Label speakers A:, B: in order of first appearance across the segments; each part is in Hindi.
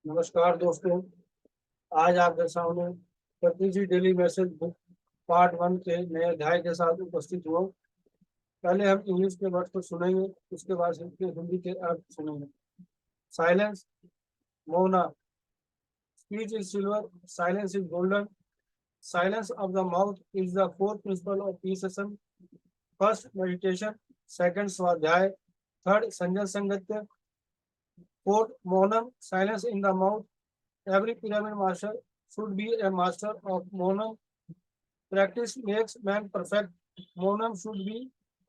A: नमस्कार दोस्तों। आज आपके सामने प्रतिजी डेली मैसेज बुक पार्ट 1 के नए अध्याय के साथ उपस्थित हुआ। पहले हम इंग्लिश के वर्ड को सुनेंगे, उसके बाद इसके हिंदी के अर्थ सुनेंगे। साइलेंस, मौना। Speech is silver, silence is golden. Silence of the mouth is the fourth principle of peace session. First meditation, second स्वाध्याय, थर्ड संजय संगत्य, फोर्थ मौनम, silence in the mouth. Every pyramid master should be a master of Monam. Practice makes man perfect. Monam should be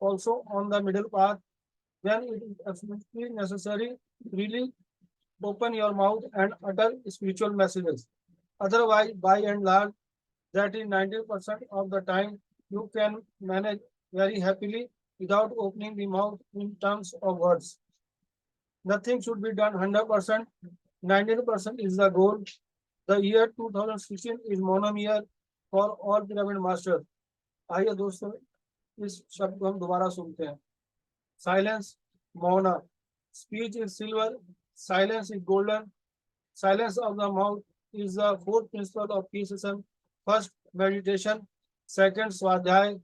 A: also on the middle path. When it is absolutely necessary, really open your mouth and utter spiritual messages. Otherwise, by and large, that is 90% of the time, you can manage very happily without opening the mouth in terms of words. Nothing should be done 100%. 19% is the goal. The year 2016 is Monam year for all pyramid masters. आइए दोस्तों, इस शब्द को हम दोबारा सुनते हैं। साइलेंस, मौना। Speech is silver, silence is golden. Silence of the mouth is the fourth principle of peace session. First meditation, second स्वाध्याय,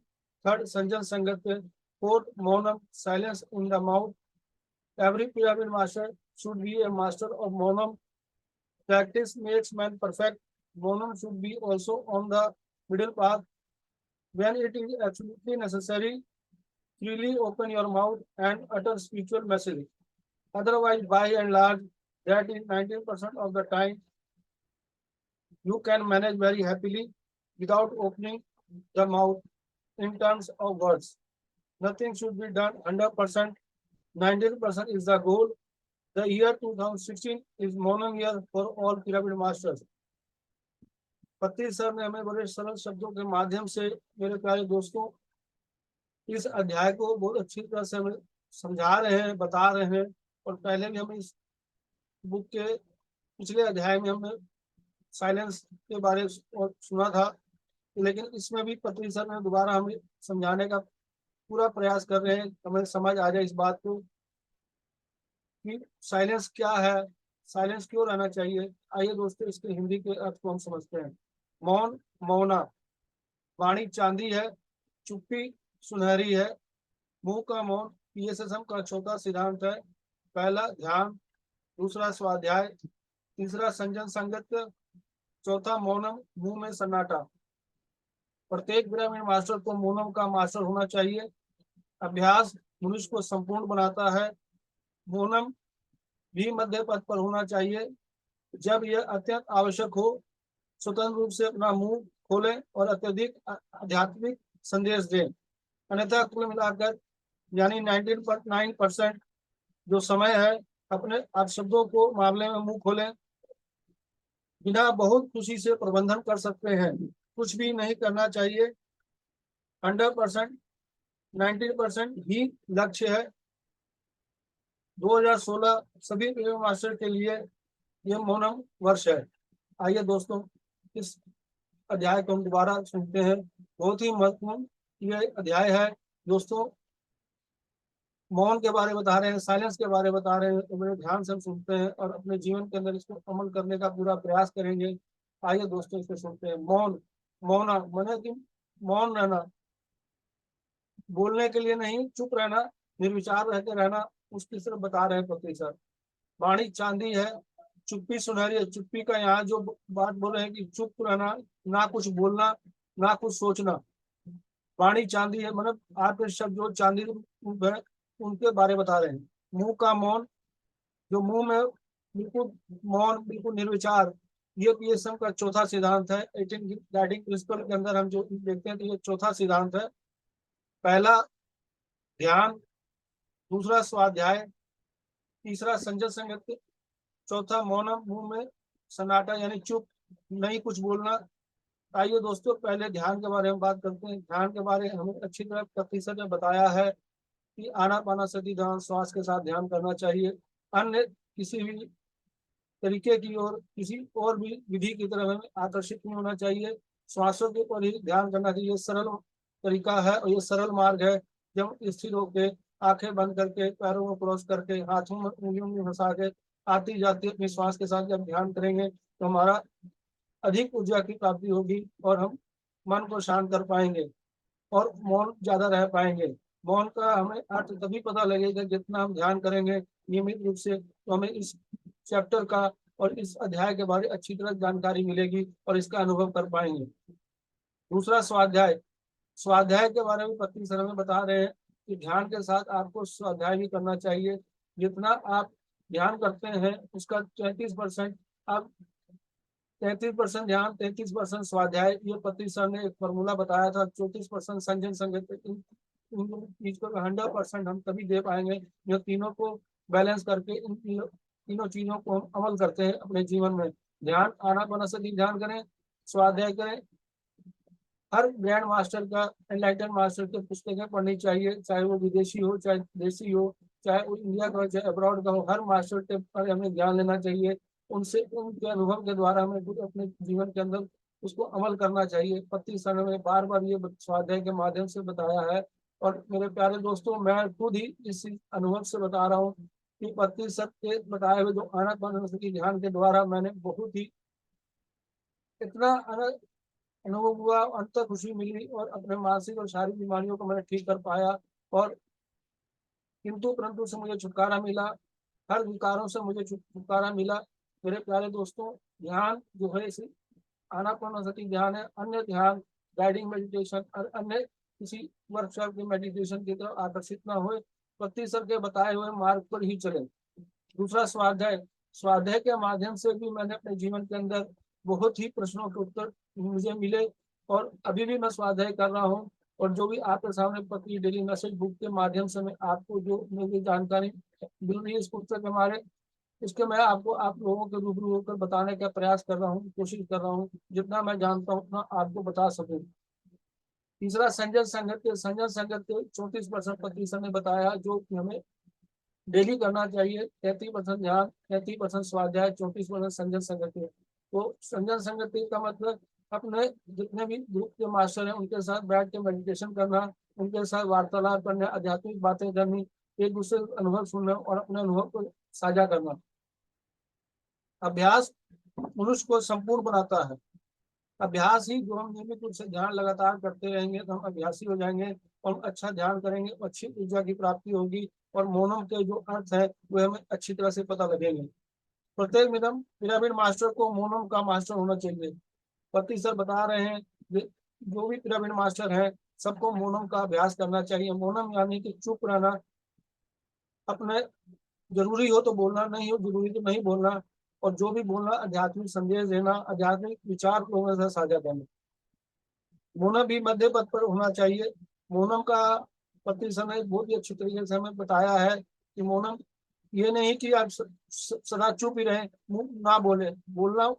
A: थर्ड संजन संगत्य, फोर्थ मौनम, silence in the mouth. Every pyramid master should be a master of Monam. Practice makes man perfect. Monam should be also on the middle path. When it is absolutely necessary, freely open your mouth and utter spiritual message. Otherwise, by and large, that is 19% of the time, you can manage very happily without opening the mouth in terms of words. Nothing should be done 100%. 19% is the goal. The year 2016 is Monam year for all pyramid masters. पति सर ने हमें बड़े सरल शब्दों के माध्यम से, मेरे प्यारे दोस्तों, इस अध्याय को बहुत अच्छी तरह से हमें समझा रहे हैं, बता रहे हैं। और पहले भी हमें इस बुक के पिछले अध्याय में हमने साइलेंस के बारे में सुना था, लेकिन इसमें भी पति सर ने दोबारा हमें समझाने का पूरा प्रयास कर रहे हैं, हमें समझ आ जाए इस बात को कि साइलेंस क्या है, साइलेंस क्यों रहना चाहिए। आइए दोस्तों, इसके हिंदी के अर्थ को हम समझते हैं। मौन, मौना। वाणी चांदी है, चुप्पी सुनहरी है। मुंह का मौन पीएसएसएम का चौथा सिद्धांत है। पहला ध्यान, दूसरा स्वाध्याय, तीसरा संजन संगत्य, चौथा मौनम, मुंह में सन्नाटा। प्रत्येक पिरामिड मास्टर को मौनम का मास्टर होना चाहिए। अभ्यास मनुष्य को संपूर्ण बनाता है। मौनम भी मध्य पथ पर होना चाहिए। जब यह अत्यंत आवश्यक हो, स्वतंत्र रूप से अपना मुंह खोलें और अत्यधिक आध्यात्मिक संदेश दें। अन्यथा कुल मिलाकर यानी 19.9% जो समय है, अपने शब्दों को मामले में मुंह खोलें। बिना बहुत खुशी से प्रबंधन कर सकते हैं। कुछ भी नहीं करना चाहिए। 100%, 90% ही लक्ष्य है। 2016 सभी पिरामिड मास्टर के लिए यह मौनम वर्ष है। आइए दोस्तों, इस अध्याय को हम दोबारा सुनते हैं। बहुत ही महत्वपूर्ण ये अध्याय है दोस्तों। मौन के बारे में बता रहे हैं, साइलेंस के बारे में बता रहे हैं, तो बड़े ध्यान से हम सुनते हैं और अपने जीवन के अंदर इसको अमल करने का पूरा प्रयास करेंगे। आइए दोस्तों, इसको सुनते हैं। मौन, मौना माने कि मौन रहना, बोलने के लिए नहीं, चुप रहना, निर्विचार रहकर रहना, उसकी तरफ बता रहे हैं पति सर। वाणी चांदी है, चुप्पी सुनहरी है। चुप्पी का यहाँ जो बात बोल रहे हैं कि चुप रहना, ना कुछ बोलना, ना कुछ सोचना। वाणी चांदी है, मतलब आपके शब्द जो चांदी है उनके बारे बता रहे हैं। मुंह का मौन, जो मुंह में बिल्कुल मौन, बिल्कुल निर्विचार, ये पीएसएम का चौथा सिद्धांत है। 18 गाइडिंग प्रिंसिपल के अंदर हम जो देखते हैं तो ये चौथा सिद्धांत है। पहला ध्यान, दूसरा स्वाध्याय, तीसरा संजय संगत, चौथा मौनम, मुंह में सन्नाटा यानी चुप, नहीं कुछ बोलना। आइए दोस्तों, पहले ध्यान के बारे में बात करते हैं। ध्यान के बारे में हमें अच्छी तरह प्रतिशत ने बताया है कि आनापानसति ध्यान, श्वास के साथ ध्यान करना चाहिए। अन्य किसी भी तरीके की और किसी और भी विधि की तरफ हमें आकर्षित नहीं होना चाहिए। श्वासों के ऊपर ही ध्यान करना चाहिए। सरल तरीका है और ये सरल मार्ग है। जब स्थिर होकर आंखें बंद करके, पैरों को क्रॉस करके, हाथों में उंगलियों में फंसा के आती जाती है। अपने श्वास के साथ जब ध्यान करेंगे तो हमारा अधिक ऊर्जा की प्राप्ति होगी और हम मन को शांत कर पाएंगे और मौन ज्यादा रह पाएंगे। मौन का हमें अर्थ तभी पता लगेगा जितना हम ध्यान करेंगे नियमित रूप से, तो हमें इस चैप्टर का और इस अध्याय के बारे में अच्छी तरह जानकारी मिलेगी और इसका अनुभव कर पाएंगे। दूसरा, स्वाध्याय। स्वाध्याय के बारे में पत्नी सर हमें बता रहे हैं कि ध्यान के साथ आपको स्वाध्याय भी करना चाहिए। जितना आप ध्यान करते हैं उसका 33% आप 33% ध्यान, 33% स्वाध्याय, ये पत्नी सर ने एक फॉर्मूला बताया था। 34% संजन संगत, इन चीज को 100% हम तभी दे पाएंगे जो तीनों को बैलेंस करके इन तीनों चीजों को हम अमल करते हैं अपने जीवन में। ध्यान, आनापानसति ध्यान करें, स्वाध्याय करें। हर ग्रैंड मास्टर का, एनलाइटन मास्टर की पुस्तकें पढ़नी चाहिए, चाहे वो विदेशी हो चाहे देशी हो, चाहे वो इंडिया का हो चाहे अब्रॉड का हो। हर मास्टर के पर हमें ज्ञान लेना चाहिए, उनसे उनके अनुभव के द्वारा हमें अपने जीवन के अंदर उसको अमल करना चाहिए। पत्नी सर ने बार बार ये स्वाध्याय के माध्यम से बताया है। और मेरे प्यारे दोस्तों, मैं खुद ही इस अनुभव से बता रहा हूँ कि पत्नी सर के बताए हुए जो आनापानसति ध्यान के द्वारा मैंने बहुत ही इतना अनुभव हुआ, अंतर खुशी मिली और अपने मानसिक और शारीरिक बीमारियों को मैंने ठीक कर पाया। और किंतु परंतु से मुझे छुटकारा मिला, हर विकारों से मुझे छुटकारा मिला। मेरे प्यारे दोस्तों, ध्यान जो है इसे आनापानसति ध्यान है, अन्य ध्यान, गाइडिंग मेडिटेशन और अन्य किसी वर्कशॉप की मेडिटेशन की तरफ आकर्षित ना हुए, पत्नी सर के बताए हुए मार्ग पर ही चले। दूसरा, स्वाध्याय। स्वाध्याय के माध्यम से भी मैंने अपने जीवन के अंदर बहुत ही प्रश्नों के उत्तर मुझे मिले और अभी भी मैं स्वाध्याय कर रहा हूँ। और जो भी आपके सामने पत्री डेली मैसेज बुक के माध्यम से मैं आपको जो मेरी जानकारी मिल रही है इस पुस्तक के हमारे, इसके मैं आपको आप लोगों के रूबरू होकर बताने का प्रयास कर रहा हूँ, कोशिश कर रहा हूँ जितना मैं जानता हूँ उतना आपको बता सकूँ। तीसरा, संजय संगत के। संजय संगत के 34% पत्री ने बताया जो कि हमें डेली करना चाहिए। 33% ध्यान, 33% स्वाध्याय, 34% संजन संगति। तो संजन संगति का मतलब अपने जितने भी ग्रुप के मास्टर हैं उनके साथ बैठ के मेडिटेशन करना, उनके साथ वार्तालाप करना, आध्यात्मिक बातें करनी, एक दूसरे का अनुभव सुनना और अपने अनुभव को साझा करना। अभ्यास मनुष्य को संपूर्ण बनाता है। अभ्यास ही, जो हम नियमित रूप से ध्यान लगातार करते रहेंगे तो हम अभ्यासी हो जाएंगे और अच्छा ध्यान करेंगे, अच्छी ऊर्जा की प्राप्ति होगी और मौनम के जो अर्थ है वो हमें अच्छी तरह से पता लगेंगे। प्रत्येक पिरामिड मास्टर को मौनम का मास्टर होना चाहिए। पति सर बता रहे हैं जो भी पिरामिड मास्टर है सबको मौनम का अभ्यास करना चाहिए। मौनम यानी कि चुप रहना, अपने जरूरी हो तो बोलना, नहीं हो जरूरी तो नहीं बोलना, और जो भी बोलना आध्यात्मिक संदेश देना, आध्यात्मिक विचार लोगों के साथ साझा करना। मोनम भी मध्य पद पर होना चाहिए। मोनम का पति समय बहुत ही अच्छी तरीके से हमें बताया है कि मोनम ये नहीं कि आप सदा चुप ही रहें, मुंह ना बोले। बोलना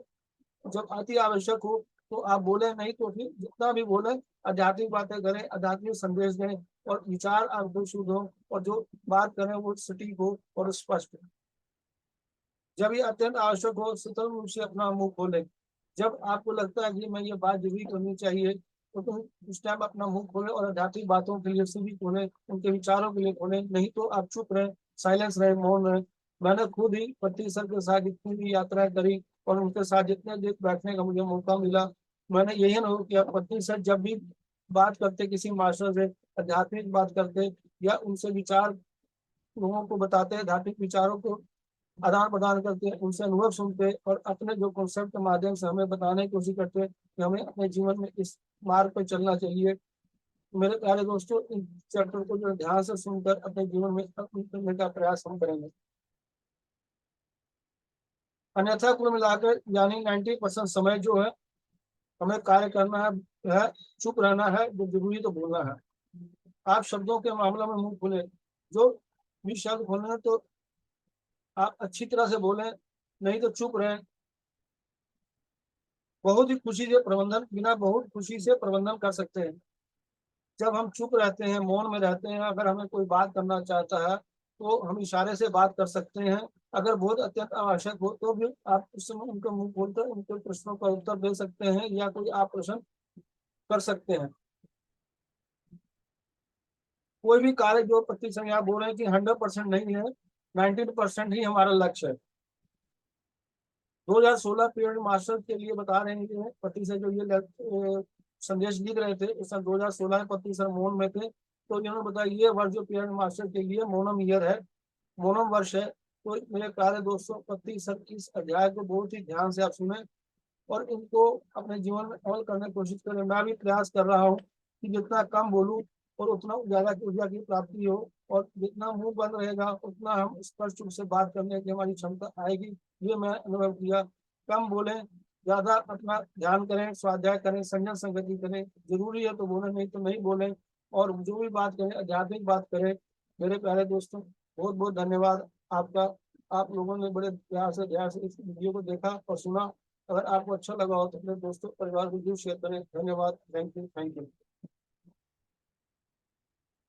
A: जब अति आवश्यक हो तो आप बोले, नहीं तो फिर जितना भी बोले आध्यात्मिक बातें करें, आध्यात्मिक संदेश दें और विचार आपको शुद्ध हो और जो बात करें वो सटीक हो और स्पष्ट हो। जब ये अत्यंत आवश्यक हो स्वतंत्र रूप से अपना मुंह खोले। जब आपको लगता है कि मैं ये बात जरूरी करनी चाहिए तो तुम उस टाइम अपना मुंह खोले और आध्यात्मिक बातों के लिए सभी खोले, उनके विचारों के लिए खोले, नहीं तो आप चुप रहे, साइलेंस रहे, मौन रहे। मैंने खुद ही पति सर के साथ जितनी भी यात्राएं करी और उनके साथ जितने देर बैठने का मुझे मौका मिला, मैंने यही अनुभव किया। पति सर जब भी बात करते किसी मास्टर से, आध्यात्मिक बात करते या उनसे विचार लोगों को बताते, आध्यात्मिक विचारों को आदान प्रदान करते, उनसे अनुभव सुनते और अपने जो कॉन्सेप्ट के माध्यम से हमें बताने की कोशिश करते कि हमें अपने जीवन में इस मार्ग पर चलना चाहिए। मेरे प्यारे दोस्तों, इन चैप्टर को जो ध्यान से सुनकर अपने जीवन में करने का प्रयास हम करेंगे। अन्यथा कुल मिलाकर यानी 90% समय जो है हमें कार्य करना है, चुप रहना है, जो जरूरी तो बोलना है। आप शब्दों के मामले में मुंह खुले, जो भी शब्द बोलना है तो आप अच्छी तरह से बोलें, नहीं तो चुप रहें। बहुत ही खुशी से प्रबंधन, बिना बहुत खुशी से प्रबंधन कर सकते हैं। जब हम चुप रहते हैं, मौन में रहते हैं, अगर हमें कोई बात करना चाहता है तो हम इशारे से बात कर सकते हैं। अगर बहुत अत्यंत आवश्यक हो तो भी आप उस समय उनका मुंह खोलकर उनके प्रश्नों का उत्तर दे सकते हैं या कोई आप प्रश्न कर सकते हैं। कोई भी कार्य जो प्रति समय आप बोल रहे हैं कि 100% नहीं है, 90% ही हमारा लक्ष्य है। 2016 पीरियड मास्टर के लिए बता रहे हैं, पति से जो ये संदेश लिख रहे थे इस सन 2016 में पति सर मोहन में थे। तो इन्होंने बताया ये वर्ष जो पीरियड मास्टर के लिए मोनम ईयर है, मोनम वर्ष है। तो मेरे प्यारे दोस्तों, पति सर इस अध्याय को बहुत ही ध्यान से आप सुने और इनको अपने जीवन में अमल करने की कोशिश करें। मैं भी प्रयास कर रहा हूँ कि जितना कम बोलूं और उतना ज्यादा ऊर्जा की प्राप्ति हो, और जितना मुंह बंद रहेगा उतना हम स्पष्ट रूप से बात करने की हमारी क्षमता आएगी। ये मैं अनुभव किया। कम बोलें, ज्यादा अपना ध्यान करें, स्वाध्याय करें, संजन संगति करें, जरूरी है तो बोलें, नहीं तो नहीं बोलें, और जो भी बात करें आध्यात्मिक बात करें। मेरे प्यारे दोस्तों, बहुत बहुत धन्यवाद आपका। आप लोगों ने बड़े प्यार से ध्यान से इस वीडियो को देखा और सुना। अगर आपको अच्छा लगा हो तो अपने दोस्तों परिवार को जरूर शेयर करें। धन्यवाद। Thank you.